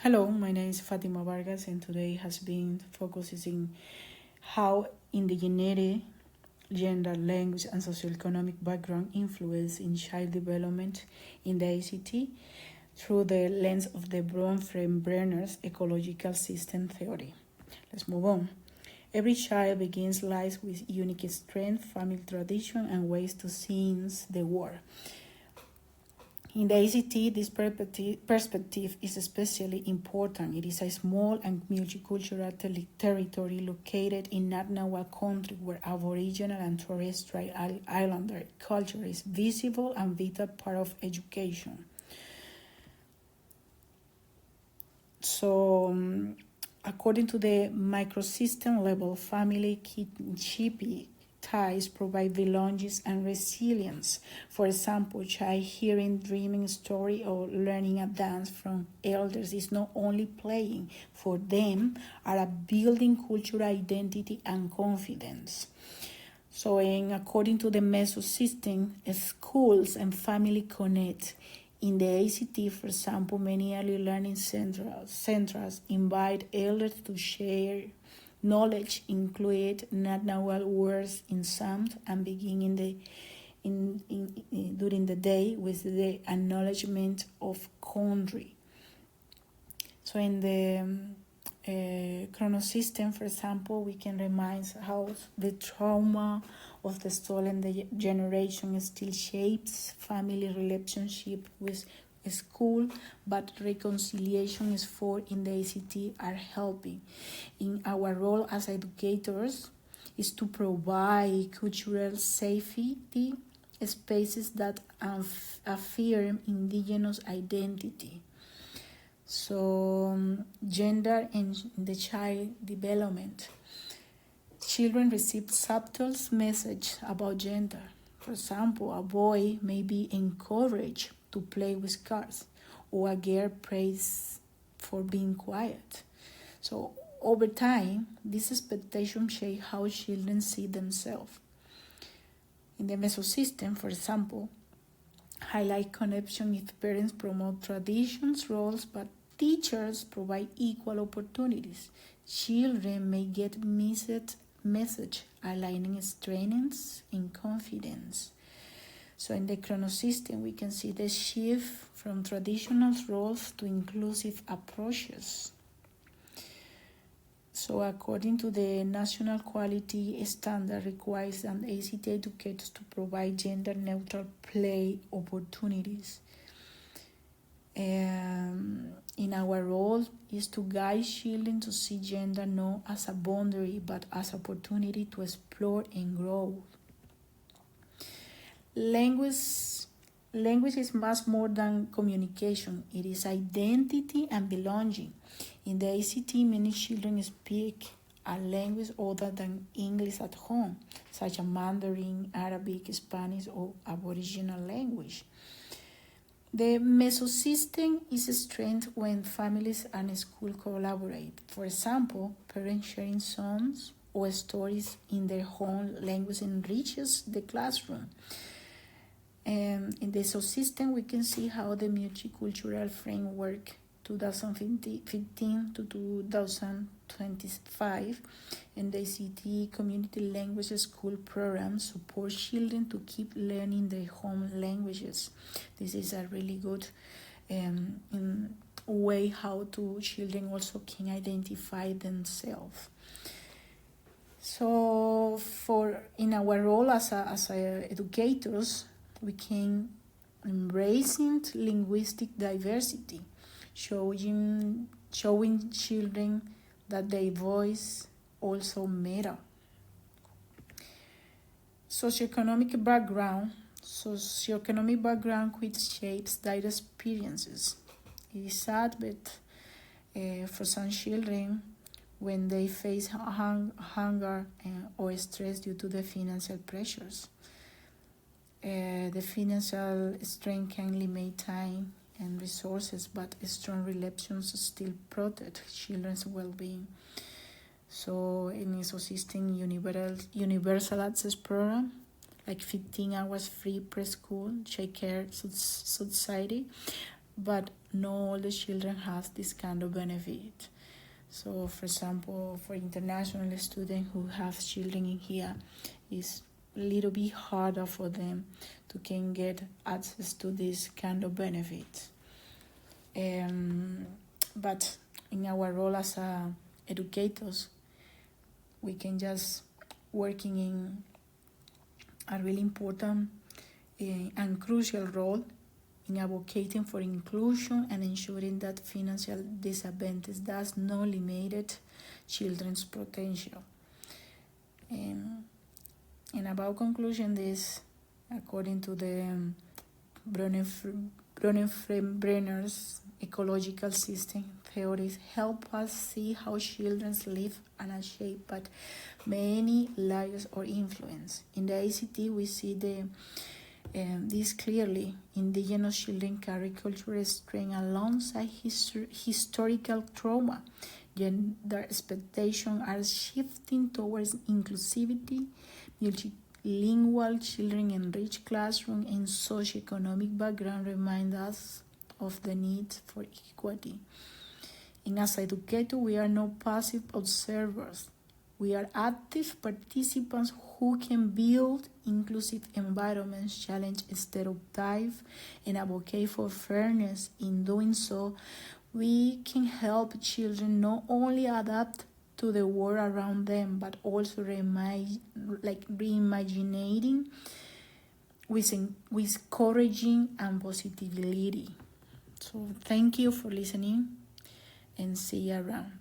Hello, my name is Fatima Vargas, and today has been focusing how indigeneity, gender, language, and socioeconomic background influence in child development in the ICT through the lens of the Bronfenbrenner's ecological system theory. Let's move on. Every child begins life with unique strength, family tradition, and ways to see the world. In the ACT, this perspective is especially important. It is a small and multicultural territory located in Natnawa country where Aboriginal and terrestrial islander culture is visible and vital part of education. So, according to the microsystem level, family kinship ties provide belongings and resilience. For example, child hearing dreaming story or learning a dance from elders is not only playing, for them are building cultural identity and confidence. So, according to the mesosystem, schools and family connect. In the ACT, for example, many early learning centers invite elders to share knowledge, include Natnawal words in sound, and begin during the day with the acknowledgement of country. So in the chronosystem, for example, we can remind how the trauma of the stolen generation still shapes family relationship with school, but reconciliation efforts in the ACT are helping. In our role as educators is to provide cultural safety spaces that affirm indigenous identity. So, gender and the child development. Children receive subtle messages about gender. For example, a boy may be encouraged to play with cars, or a girl praised for being quiet. So, over time, this expectation shapes how children see themselves. In the mesosystem, for example, highlight connection if parents promote traditions, roles, but teachers provide equal opportunities. Children may get message aligning strengths and confidence. So in the chronosystem, we can see the shift from traditional roles to inclusive approaches. So according to the National Quality Standard requires an ACT educators to provide gender-neutral play opportunities. In our role is to guide children to see gender not as a boundary but as opportunity to explore and grow. Language is much more than communication. It is identity and belonging. In the ACT, many children speak a language other than English at home, such as Mandarin, Arabic, Spanish, or Aboriginal language. The mesosystem is a strength when families and school collaborate. For example, parents sharing songs or stories in their home language enriches the classroom. And in the ecosystem, we can see how the multicultural framework 2015 to 2025 and the ICT community language school program support children to keep learning their home languages. This is a really good way how children also can identify themselves. So in our role as educators, we can embracing linguistic diversity, showing children that their voice also matter. Socioeconomic background which shapes their experiences. It is sad, but for some children, when they face hunger or stress due to the financial pressures, the financial strain can limit time and resources, but strong relations still protect children's well-being. So in ecosystem universal access program, like 15 hours free preschool, child care subsidy, but not all the children have this kind of benefit. So, for example, for international students who have children in here, it's a little bit harder for them to can get access to this kind of benefits. But in our role as educators, we can just working in a really important and crucial role in advocating for inclusion and ensuring that financial disadvantage does not limit children's potential. And about conclusion, this, according to the Brenner's ecological system theories, help us see how children live unshaped but many layers or influence. In the ACT, we see this clearly. Indigenous children carry cultural strength alongside historical trauma. Gender expectations are shifting towards inclusivity. Multilingual children in rich classrooms and socio-economic background remind us of the need for equity. And as educators, we are not passive observers. We are active participants who can build inclusive environments, challenge stereotypes, and advocate for fairness. In doing so, we can help children not only adapt to the world around them, but also reimagining with courage and positivity. So thank you for listening, and see you around.